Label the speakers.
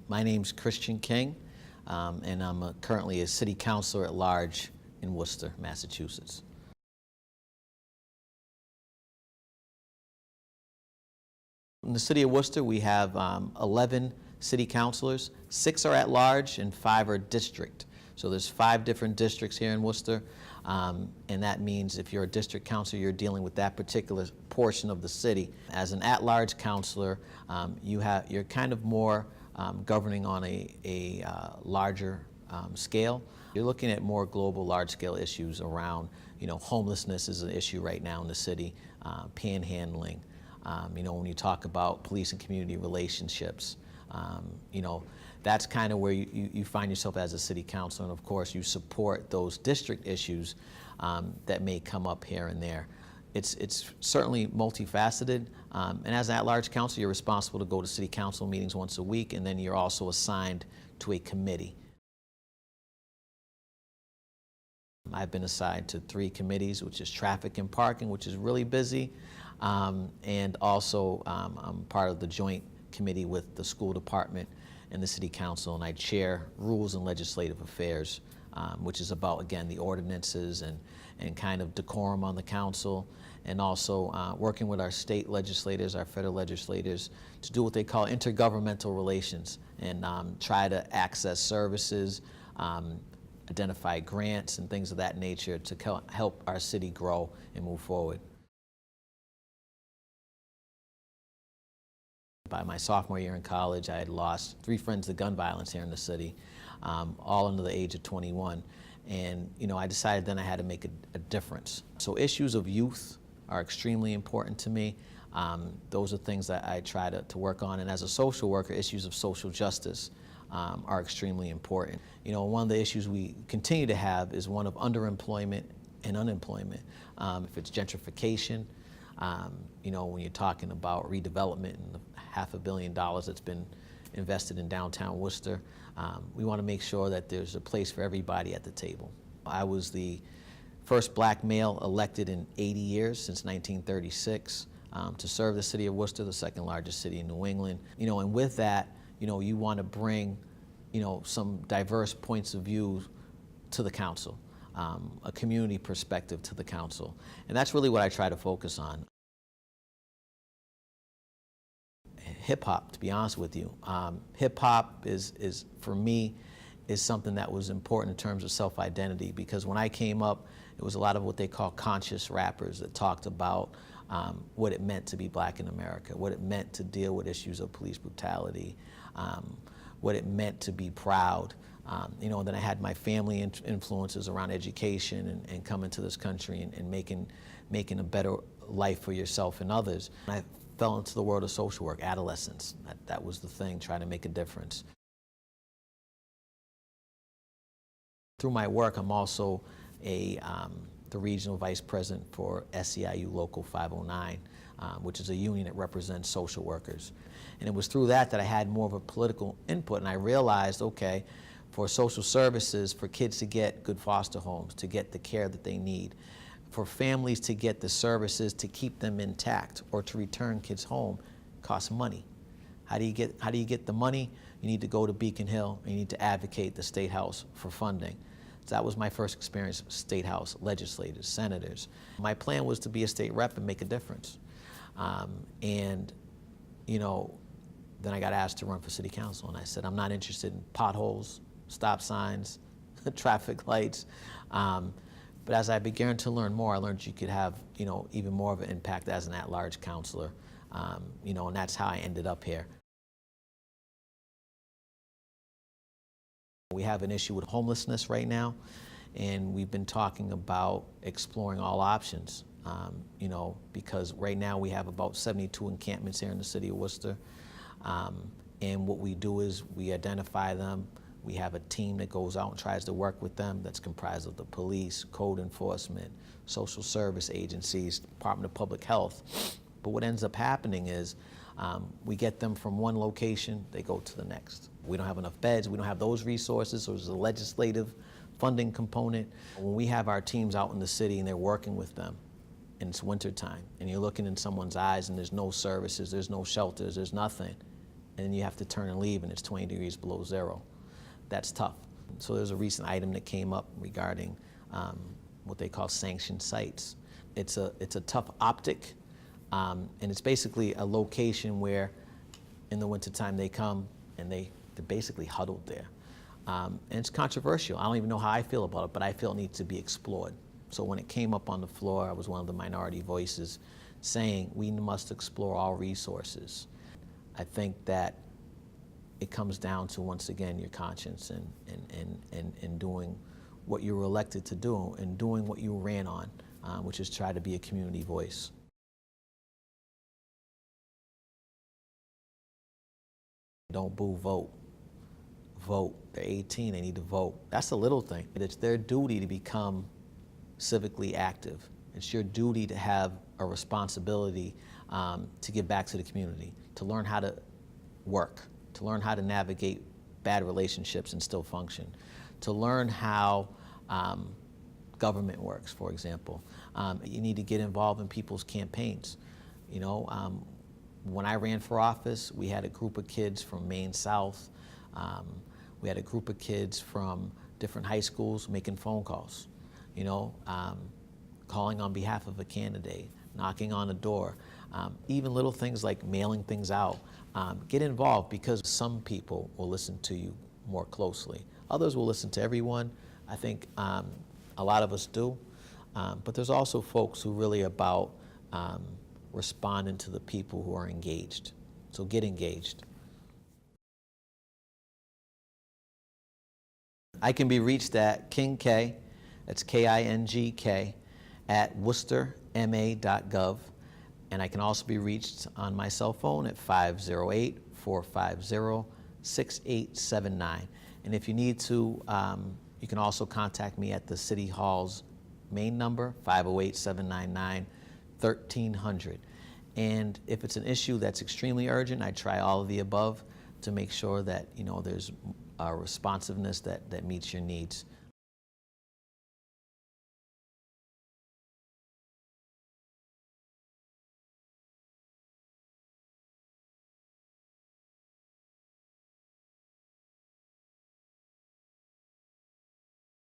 Speaker 1: My name's Khrystian E, and I'm currently a City Councilor-At-Large in Worcester, Massachusetts. In the City of Worcester, we have 11 city councilors. 6 are at large and 5 are district. So there's 5 different districts here in Worcester, and that means if you're a district councilor, you're dealing with that particular portion of the city. As an at-large councilor, you're kind of more governing on a larger scale. You're looking at more global, large-scale issues around, homelessness is an issue right now in the city, panhandling. When you talk about police and community relationships, that's kind of where you find yourself as a city councilor, and of course you support those district issues that may come up here and there. It's certainly multifaceted, and as an at-large council, you're responsible to go to city council meetings once a week, and then you're also assigned to a committee. I've been assigned to 3 committees, which is traffic and parking, which is really busy, and also I'm part of the joint committee with the school department and the city council, and I chair rules and legislative affairs, which is about, again, the ordinances and kind of decorum on the council, and also working with our state legislators, our federal legislators, to do what they call intergovernmental relations and try to access services, identify grants and things of that nature to help our city grow and move forward. By my sophomore year in college, I had lost 3 friends to gun violence here in the city, all under the age of 21. And I decided then I had to make a difference. So issues of youth are extremely important to me. Those are things that I try to work on. And as a social worker, issues of social justice are extremely important. One of the issues we continue to have is one of underemployment and unemployment. If it's gentrification, when you're talking about redevelopment and the $500 million that's been invested in downtown Worcester, we want to make sure that there's a place for everybody at the table. I was the first black male elected in 80 years, since 1936, to serve the City of Worcester, the 2nd largest city in New England. And with that, you want to bring, some diverse points of view to the council, a community perspective to the council. And that's really what I try to focus on. Hip-hop, to be honest with you. Hip-hop is, for me, is something that was important in terms of self-identity, because when I came up, it was a lot of what they call conscious rappers that talked about what it meant to be black in America, what it meant to deal with issues of police brutality, what it meant to be proud. And then I had my family influences around education and coming to this country and making a better life for yourself and others. And I fell into the world of social work, adolescence. That was the thing, trying to make a difference. Through my work, I'm also the regional vice president for SEIU Local 509, which is a union that represents social workers. And it was through that I had more of a political input, and I realized, okay, for social services, for kids to get good foster homes, to get the care that they need, for families to get the services to keep them intact or to return kids home, costs money. How do you get the money? You need to go to Beacon Hill, and you need to advocate the State House for funding. So that was my first experience with State House legislators, senators. My plan was to be a state rep and make a difference. Then I got asked to run for city council, and I said, I'm not interested in potholes, stop signs, traffic lights. But as I began to learn more, I learned you could have, even more of an impact as an at-large councilor, and that's how I ended up here. We have an issue with homelessness right now, and we've been talking about exploring all options, because right now we have about 72 encampments here in the City of Worcester, and what we do is we identify them. We have a team that goes out and tries to work with them that's comprised of the police, code enforcement, social service agencies, Department of Public Health. But what ends up happening is we get them from one location, they go to the next. We don't have enough beds, we don't have those resources, so there's a legislative funding component. When we have our teams out in the city and they're working with them, and it's wintertime, and you're looking in someone's eyes and there's no services, there's no shelters, there's nothing, and then you have to turn and leave and it's 20 degrees below zero. That's tough. So there's a recent item that came up regarding what they call sanctioned sites. It's a tough optic, and it's basically a location where in the wintertime they come and they're basically huddled there. And it's controversial. I don't even know how I feel about it, but I feel it needs to be explored. So when it came up on the floor, I was one of the minority voices saying we must explore all resources. I think that it comes down to, once again, your conscience and doing what you were elected to do and doing what you ran on, which is try to be a community voice. Don't boo, vote. Vote. They're 18, they need to vote. That's a little thing. It's their duty to become civically active. It's your duty to have a responsibility to give back to the community, to learn how to work, to learn how to navigate bad relationships and still function, to learn how government works, for example. You need to get involved in people's campaigns. You know, when I ran for office, we had a group of kids from Maine South. We had a group of kids from different high schools making phone calls, you know, calling on behalf of a candidate, knocking on a door, even little things like mailing things out. Get involved, because some people will listen to you more closely. Others will listen to everyone. I think a lot of us do. But there's also folks who really about responding to the people who are engaged. So get engaged. I can be reached at King K, that's K-I-N-G-K, at worcesterma.gov. And I can also be reached on my cell phone at 508-450-6879. And if you need to, you can also contact me at the City Hall's main number, 508-799-1300. And if it's an issue that's extremely urgent, I try all of the above to make sure that, you know, there's a responsiveness that meets your needs.